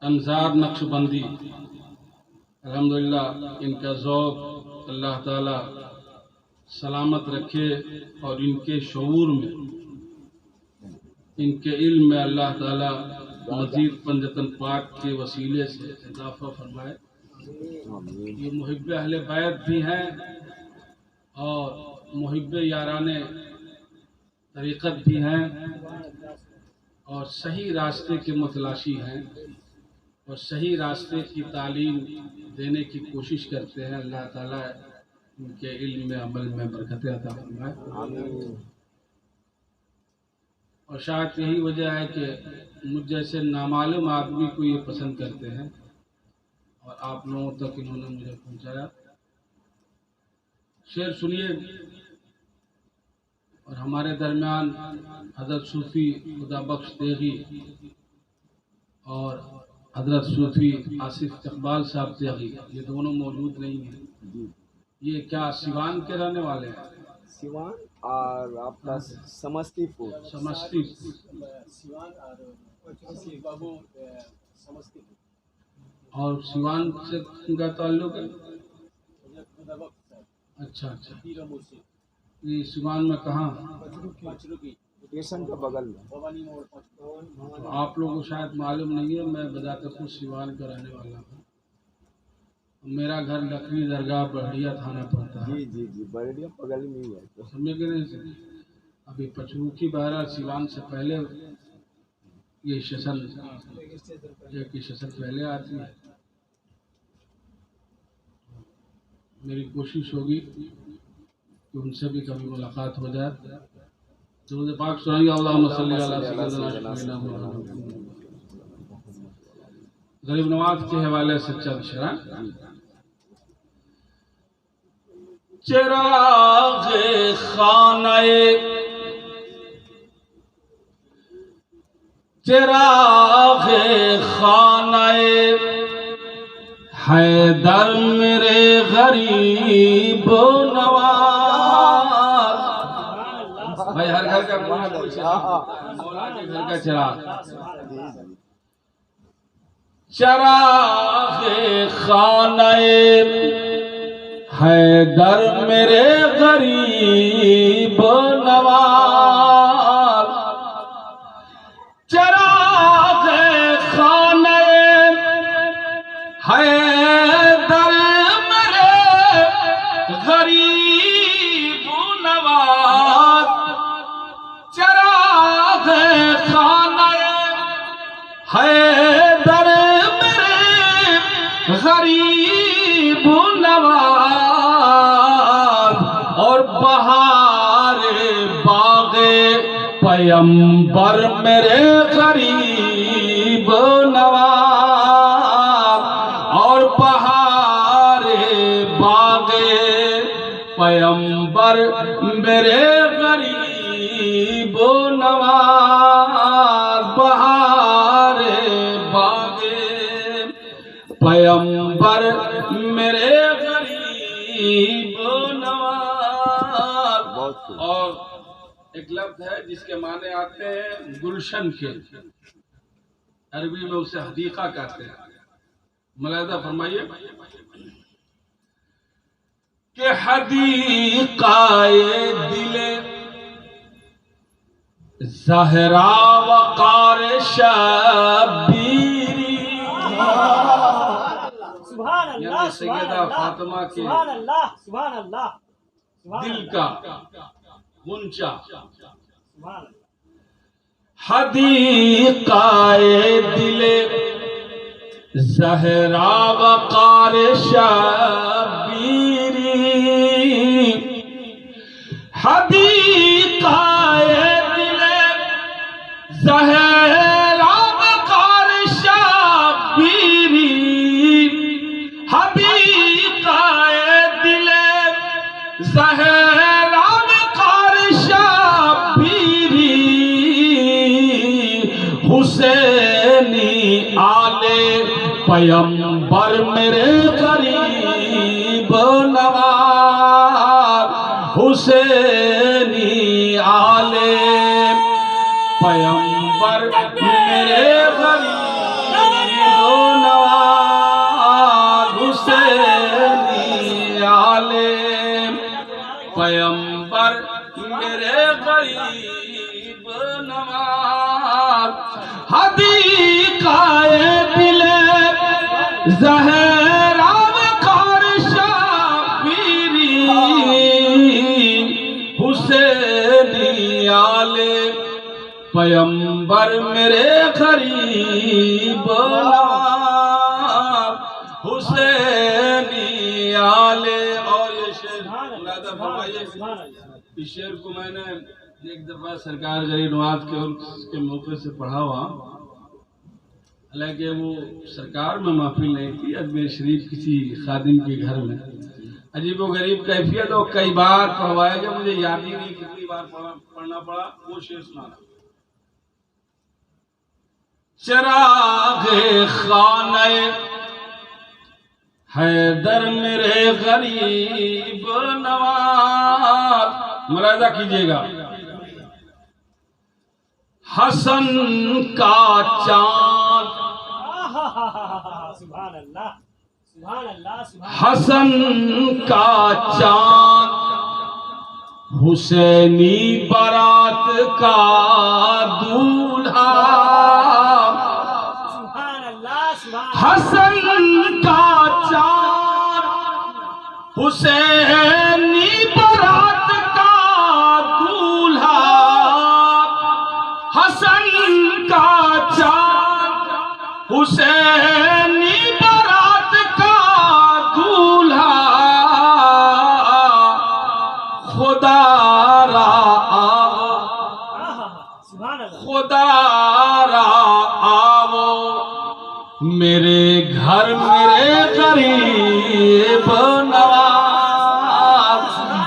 انصار نقش بندی الحمدللہ ان کا ذوق اللہ تعالی سلامت رکھے اور ان کے شعور میں ان کے علم میں اللہ تعالی مزید پنجتن پاک کے وسیلے سے اضافہ فرمائے۔ یہ محب اہل بیت بھی ہیں اور محب یاران طریقت بھی ہیں اور صحیح راستے کے متلاشی ہیں اور صحیح راستے کی تعلیم دینے کی کوشش کرتے ہیں۔ اللہ تعالیٰ ان کے علم میں عمل میں برکت عطا فرمائے۔ اور شاید یہی وجہ ہے کہ مجھ جیسے نامعلوم آدمی کو یہ پسند کرتے ہیں اور آپ لوگوں تک انہوں نے مجھے پہنچایا۔ شعر سنیے اور ہمارے درمیان حضرت صوفی خدا بخش تیغی اور حضرت صوفی آصف اقبال صاحب تیغی یہ دونوں موجود نہیں ہیں۔ یہ کیا سیوان کے رہنے والے ہیں؟ سیوان اور آپ کا سمستی پور۔ سمستی سیوان اور بابو سمستی پور اور سیوان سے ان کا تعلق ہے؟ خدا بخش اچھا اچھا۔ پیر مرشد یہ سیوان میں کہاں؟ پانچرکی اسٹیشن کے بغل میں۔ بھوانی موڑ تو آپ لوگوں کو شاید معلوم نہیں ہے، میں بذات خود سیوان کا رہنے والا ہوں۔ میرا گھر لکھنی درگاہ بڑھیا تھانہ پڑتا ہے۔ جی جی جی بڑھیا بغل میں ہی ہے تو۔ سمجھے کہ نہیں؟ ابھی پچروکی بہرا سیوان سے پہلے یہ اسٹیشن ایک اسٹیشن پہلے آتی ہے۔ میری کوشش ہوگی کہ ان سے بھی کبھی ملاقات ہو جائے۔ درود پاک سنائیے اللہم صلی علی سیدنا محمد۔ غریب نواز کے حوالے سے چند شعر۔ چراغ خانہ حیدر میرے غریب نواز۔ بھائی ہر گھر کا مولا کے گھر کا چراغ۔ چراغ خانہ حیدر میرے غریب نواز۔ چراغ خانہ حیدر میرے غریب نواز۔ چراغ خانہ حیدر میرے غریب نواز۔ اور بہار باغ پیمبر میرے غریب نواز۔ اور بہار باغ پیمبر میرے غریب نواز۔ بہار باغ پیمبر میرے غریب نواز۔ اور ایک لفظ ہے جس کے معنی آتے ہیں گلشن کے، عربی میں اسے حدیقہ کہتے ہیں۔ ملاحظہ فرمائیے کہ حدیقہ دل زہرا وقار شبیری، یعنی سیدہ فاطمہ کے دل کا غنچہ۔ حدیقہ دل زہرا وقار شبیری، حدیقہ دل زہرا وقار شبیری، حدیقہ دل زہرا وقار شبیری، حسینی آل پیمبر میرے غریب نواز۔ حسینی آل پیمبر میرے غریب زہرا وقار شبیری حسینی آل پیمبر میرے قریب نواب حسینی آل اور یہ شعر ملاحظہ فرمائیے اس شعر کو میں نے ایک دفعہ سرکار غریب نواز کے عرس کے موقع سے پڑھا ہوا، حالانکہ وہ سرکار میں محفل نہیں تھی، اجمیر شریف کسی خادم کے گھر میں، عجیب و غریب کیفیت اور کئی بار پڑھوایا گیا، مجھے یاد ہی نہیں کتنی بار پڑھنا پڑا، وہ شعر سنانا۔ چراغ خانہ حیدر میرے غریب نواز، ملاحظہ کیجئے گا، حسن کا چاند، سبحان اللہ سبحان اللہ حسن کا چاند، حسینی بارات کا دولہا، سبحان اللہ سبحان حسن کا چاند، حسینی بارات کا دولہا، حسن کا چاند، حسینی بارات کا دولہا، خدا را آو، سبحان اللہ خدا را آو میرے گھر میرے غریب نواز،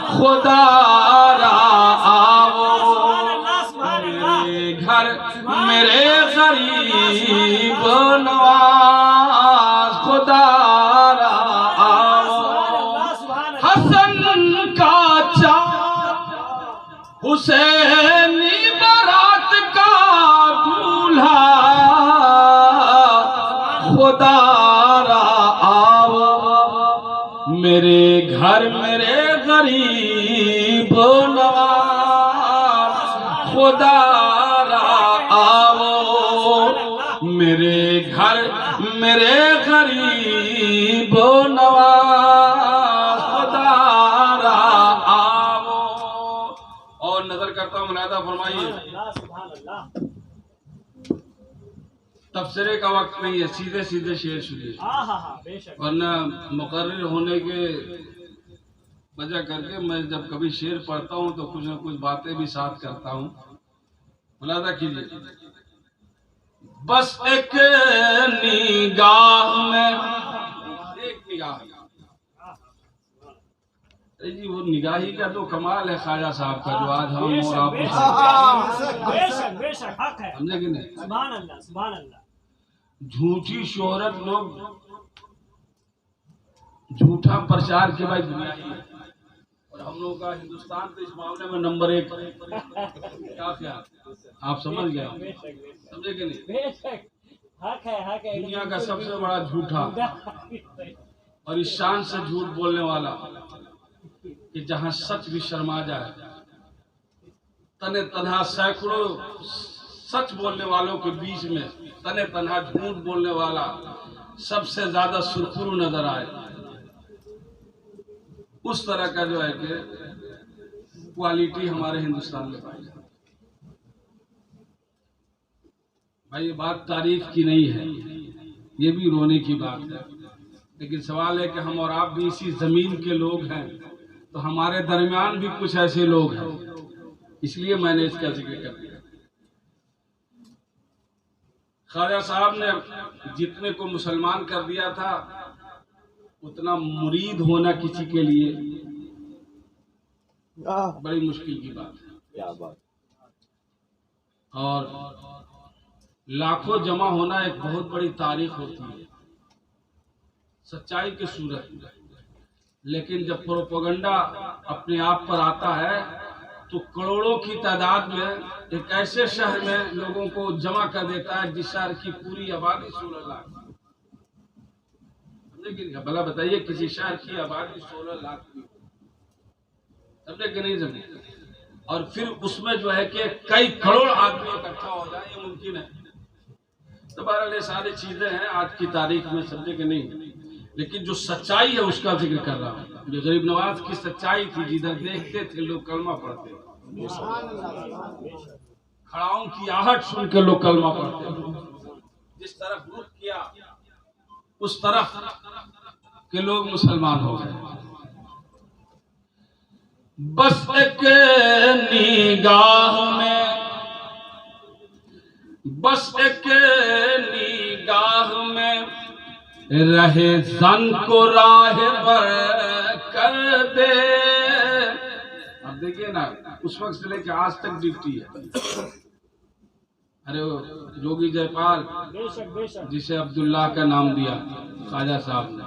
خدا را آو میرے گھر میرے غریب نواز، خدا را آو حسن کا چاند، حسینی بارات کا دولہا، خدا را آو میرے گھر میرے غریب نواز، خدا را آو میرے گھر میرے غریب نواز، خدا را آو۔ اور نظر کرتا ہوں، ملاحظہ فرمائیے، سبحان اللہ تبصرے کا وقت نہیں ہے، سیدھے سیدھے شعر سنیے، بے شک ورنہ مقرر ہونے کے وجہ کر کے میں جب کبھی شعر پڑھتا ہوں تو کچھ نہ کچھ باتیں بھی ساتھ کرتا ہوں، ملاحظہ کیجیے۔ بس ایک نگاہ میں، ایک نگاہ، جی وہ نگاہی کا تو کمال ہے خواجہ صاحب کا، جو آج ہم اور آپ کو بے شک بے شک حق ہے سمجھے کہ نہیں؟ سبحان اللہ سبحان اللہ جھوٹی شہرت، لوگ جھوٹا پرچار کے بھائی دنیا ہی ہے، اور ہم لوگوں کا ہندوستان تو اس معاملے میں نمبر 1 ہے، کیا خیال آپ سمجھ گئے، سمجھے کہ نہیں؟ بے شک حق ہے دنیا کا سب سے بڑا جھوٹا اور اس شان سے جھوٹ بولنے والا کہ جہاں سچ بھی شرما جائے، تنہ تنہا سینکڑوں سچ بولنے والوں کے بیچ میں تنہ تنہا جھوٹ بولنے والا سب سے زیادہ سرخرو نظر آئے، اس طرح کا جو ہے کہ کوالٹی ہمارے ہندوستان میں پائی جاتی ہے۔ بھائی یہ بات تعریف کی نہیں ہے، یہ بھی رونے کی بات ہے، لیکن سوال ہے کہ ہم اور آپ بھی اسی زمین کے لوگ ہیں، تو ہمارے درمیان بھی کچھ ایسے لوگ ہیں، اس لیے میں نے اس کا ذکر کر دیا۔ خواجہ صاحب نے جتنے کو مسلمان کر دیا تھا، اتنا مرید ہونا کسی کے لیے بڑی مشکل کی بات ہے، کیا بات، اور لاکھوں جمع ہونا ایک بہت بڑی تاریخ ہوتی ہے سچائی کی صورت میں، لیکن جب پروپیگنڈا اپنے آپ پر آتا ہے تو کروڑوں کی تعداد میں ایک ایسے شہر میں لوگوں کو جمع کر دیتا ہے جس شہر کی پوری آبادی 16 لاکھ، لیکن بھلا بتائیے کسی شہر کی آبادی 16 لاکھ کی، سمجھے کہ نہیں سمجھے، اور پھر اس میں جو ہے کہ کئی کروڑ آدمی اکٹھا ہو جائے، یہ ممکن ہے؟ تو بہرحال یہ ساری چیزیں ہیں آج کی تاریخ میں، سمجھے کہ نہیں، لیکن جو سچائی ہے اس کا ذکر کر رہا ہوں. یہ غریب نواز کی سچائی تھی، جدھر دیکھتے تھے لوگ کلمہ پڑھتے تھے. کھڑاؤں کی آہٹ سن کے لوگ کلمہ پڑھتے تھے. جس طرف رخ کیا اس طرف کے لوگ مسلمان ہو گئے. بس ایک نگاہ میں، بس ایک نگاہ میں رہے زن کو راہ بر کر دے. اب دیکھیے نا، اس وقت سے لے کے آج تک ڈیوٹی ہے. ارے جوگی جے پال بے شک بے شک جسے عبداللہ کا نام دیا خواجہ صاحب نے،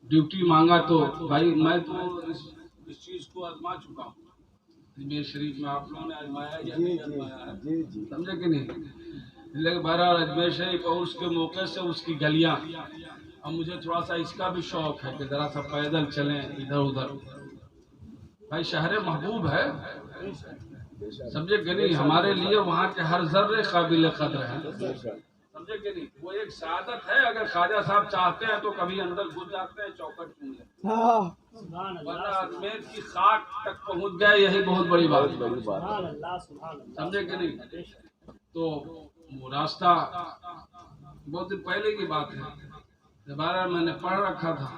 ڈیوٹی مانگا تو بھائی میں تو اس چیز کو آزما چکا ہوں. اجمیر شریف میں آپ لوگوں نے آزمایا یا نہیں آزمایا ہے؟ جی جی سمجھے کہ نہیں؟ لیکن بہرحال اجمیر شریف اور اس کے موقع سے اس کی گلیاں، اب مجھے تھوڑا سا اس کا بھی شوق ہے کہ ذرا سا پیدل چلیں ادھر ادھر. بھائی شہر محبوب ہے، سمجھے کہ نہیں؟ ہمارے لیے وہاں کے ہر ذرے قابل قدر ہیں، سمجھے کہ نہیں؟ وہ ایک سعادت ہے. اگر خواجہ صاحب چاہتے ہیں تو کبھی اندر گھس جاتے ہیں، چوکٹ چون لیتے ہیں. ہاں سبحان ورنہ اللہ اجمیر کی خاک تک پہنچ گئے، یہی بہت بڑی بات ہے. سبحان اللہ سبحان اللہ. سمجھے کہ نہیں؟ بے شک تو وہ راستہ بہت دن پہلے کی بات ہے. دوبارہ میں نے پڑھ رکھا تھا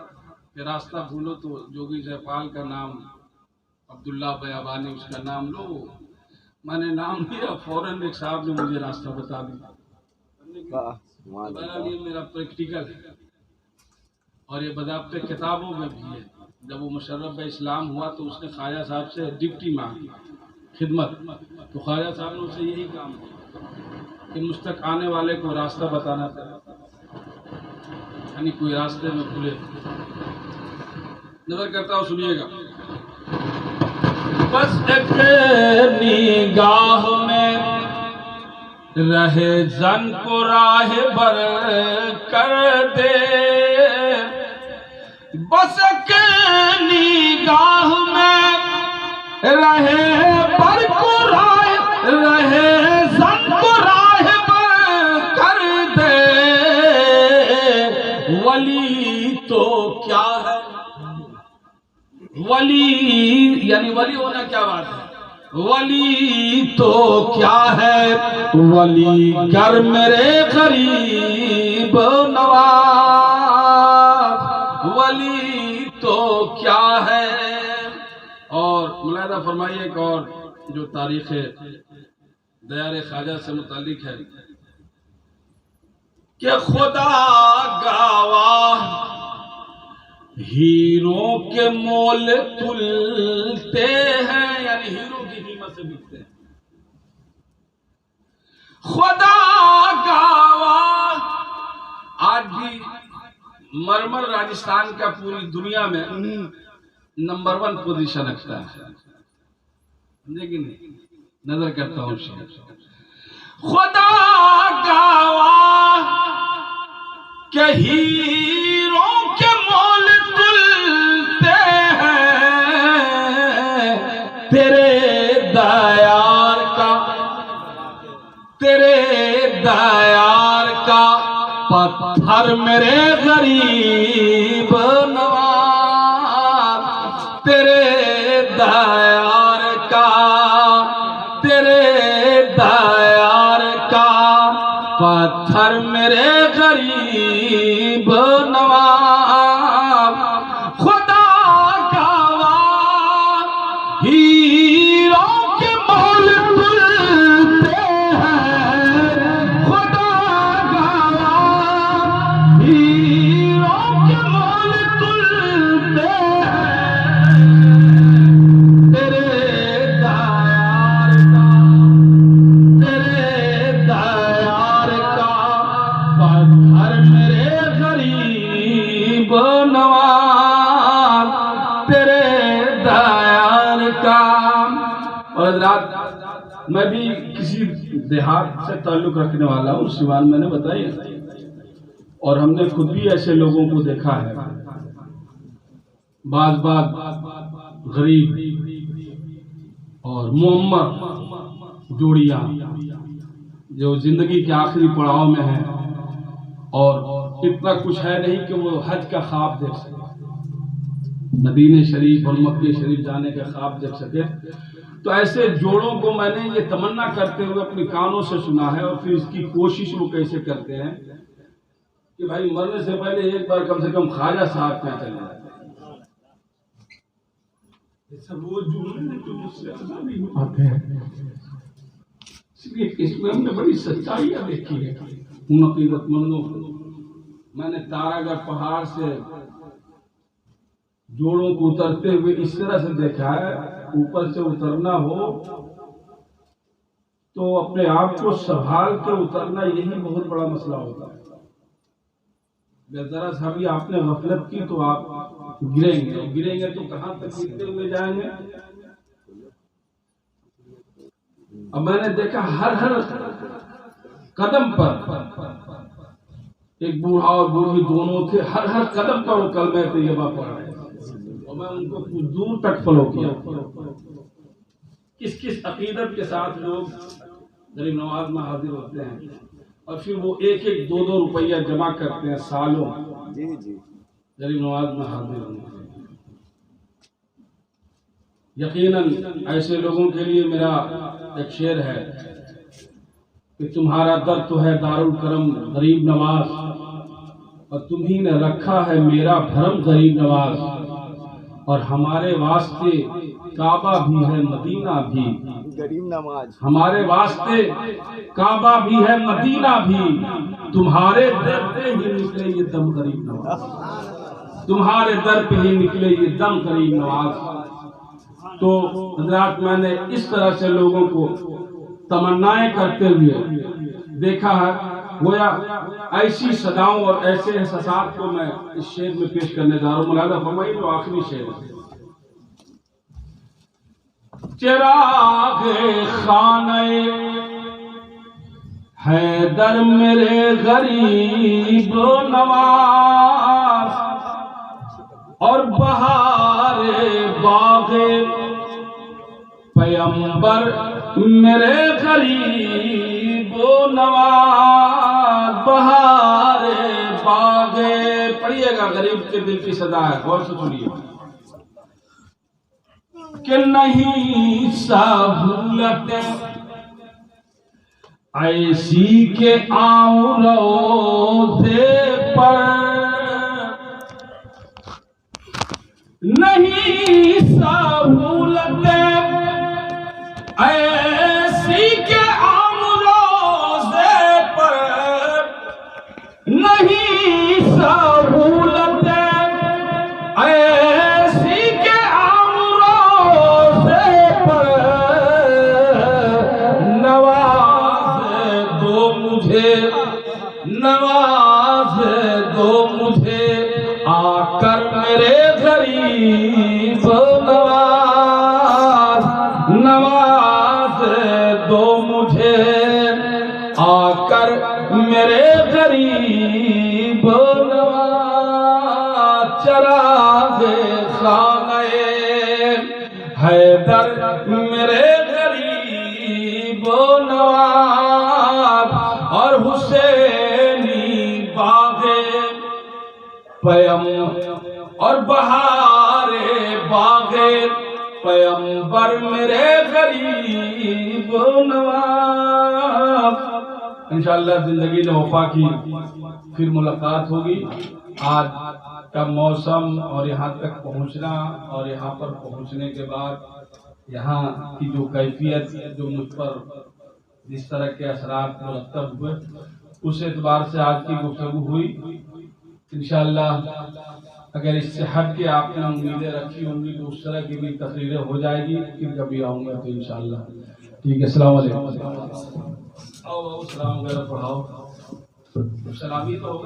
کہ راستہ بھولو تو جوگی جے پال کا نام، عبداللہ بیابانی اس کا نام لو. میں نے نام لیا، فوراً ایک صاحب نے مجھے راستہ بتا دیا. بہرحال یہ میرا پریکٹیکل ہے اور یہ بضابطہ کتابوں میں بھی ہے. جب وہ مشرف اسلام ہوا تو اس نے خواجہ صاحب سے ڈپٹی مانگی خدمت، تو خواجہ صاحب نے اسے یہی کام کیا کہ مجھ تک آنے والے کو راستہ بتانا تھا، یعنی کوئی راستے میں کھلے. نظر کرتا ہوں، سنیے گا. بس ایک نگاہ میں رہے زن کو راہ بر کر دے. بس ایک نگاہ میں رہے بر کو راہ، رہے زن کو راہ بر کر دے. ولی تو کیا ہے، ولی یعنی ولی ہونا کیا بات ہے. ولی تو کیا ہے، ولی گر میرے غریب نواز. ولی تو کیا ہے. اور ملاحظہ فرمائیے ایک اور جو تاریخ دیار خواجہ سے متعلق ہے کہ خدا گواہ ہیروں کے مول تلتے ہیں، یعنی ہیروں کی قیمت سے بکتے ہیں. خدا گواہ آج بھی مرمر راجستھان کا پوری دنیا میں نمبر 1 پوزیشن رکھتا ہے. لیکن نظر کرتا ہوں خدا گواہ کہ ہیروں کے مول تلتے ہیں. تیرے دیار کا، تیرے دیار کا پتھر میرے غریب نواز. تیرے دیار کا، تیرے دیار کا پتھر میرے غریب نواز. خدا گواہ ہیروں کے مول تلتے ہیں. خدا گواہ ہیروں کے مول تلتے ہیں. تیرے دیار کا، تیرے دیار کا پتھر میرے غریب نواز. تیرے دیار کا. اور حضرات میں بھی کسی دیہات سے تعلق رکھنے والا ہوں، سیوان میں نے بتائی، اور ہم نے خود بھی ایسے لوگوں کو دیکھا ہے. بعض غریب اور معمر جوڑیاں جو زندگی کے آخری پڑاؤ میں ہیں اور اتنا کچھ ہے نہیں کہ وہ حج کا خواب دیکھ سکے، مدینہ شریف اور مکہ شریف جانے کا خواب دیکھ سکے۔ تو ایسے جوڑوں کو میں نے یہ تمنا کرتے ہوئے اپنے کانوں سے سنا ہے، اور پھر اس کی کوشش وہ کیسے کرتے ہیں کہ بھائی مرنے سے پہلے ایک بار کم سے کم خواجہ صاحب کے چلے جائیں۔ یہ سب وہ جملے ہیں جو مجھ سے ادا نہیں ہو پاتے ہیں، اس لیے اس میں ہم نے بڑی سچائیاں دیکھی ہے ان عقیدت مندوں کو۔ میں نے تارا گڑھ پہاڑ سے جوڑوں کو اترتے ہوئے اس طرح سے دیکھا ہے، اوپر سے اترنا ہو تو اپنے آپ کو سنبھال کے اترنا، یہی بہت بڑا مسئلہ ہوتا ہے۔ ذرا سا بھی آپ نے غفلت کی تو آپ گریں گے تو کہاں تک گرتے ہوئے جائیں گے۔ اب میں نے دیکھا ہر قدم پر ایک بوڑھا اور بوڑھی دونوں تھے، ہر قدم پر وہ کلمہ طیبہ پڑھ رہے ہیں، اور میں ان کو کچھ دور تک فالو کیا۔ کس عقیدت کے ساتھ لوگ غریب نواز میں حاضر ہوتے ہیں، اور پھر وہ ایک دو روپیہ جمع کرتے ہیں سالوں غریب نواز میں حاضر ہونے کے لیے۔ یقیناً ایسے لوگوں کے لیے میرا ایک شعر ہے کہ تمہارا در تو ہے دارالکرم غریب نواز، اور تمہیں نے رکھا ہے میرا بھرم غریب نواز، اور ہمارے واسطے کعبہ بھی ہے مدینہ بھی غریب نواز، ہمارے واسطے کعبہ بھی ہے مدینہ بھی، تمہارے در پہ ہی نکلے یہ دم غریب نواز، تمہارے در پہ ہی نکلے یہ دم غریب نواز۔ تو حضرات میں نے اس طرح سے لوگوں کو تمنائیں کرتے ہوئے دیکھا ہے، گویا ایسی صداؤں اور ایسے احساسات کو میں اس شعر میں پیش کرنے جا رہا ہوں۔ ملاحظہ فرمائیے جو آخری شعر ہے۔ چراغ خانہ حیدر میرے غریب نواز، اور بہار باغ پیمبر میرے غریب نواز، بہار باغ، پڑھیے گا، غریب کے دل کی صدا ہے، غور سے سنیے کہ نہیں سہولت ایسی کہ آؤں روزے پر، نہیں سہولت ایسی کہ آؤں روزے پر، نہیں سہولت ایسی کہ آؤں روزے پر، نواز دو مجھے، نواز دو مجھے آ کر میرے غریب نواز، نواز دو مجھے آ کر میرے غریب نواز، چراغ خانہ حیدر میرے غریب نواز، اور حسینی باغ اور بہار باغ پیمبر میرے غریب نواز۔ انشاءاللہ زندگی نے وفا کی، پھر ملاقات ہوگی۔ آج کا موسم اور یہاں تک پہنچنا اور یہاں پر پہنچنے کے بعد یہاں کی جو کیفیت، جو مجھ پر جس طرح کے اثرات مرتب ہوئے، اس اعتبار سے آج کی گفتگو ہوئی۔ انشاءاللہ اگر اس سے ہٹ کے آپ نے امیدیں رکھی ہوں گی تو اس طرح کی بھی تقریریں ہو جائے گی، پھر کبھی آؤں گا تو انشاءاللہ۔ ٹھیک ہے، السلام علیکم۔ آؤ سلام وغیرہ پڑھاؤ، سلامی تو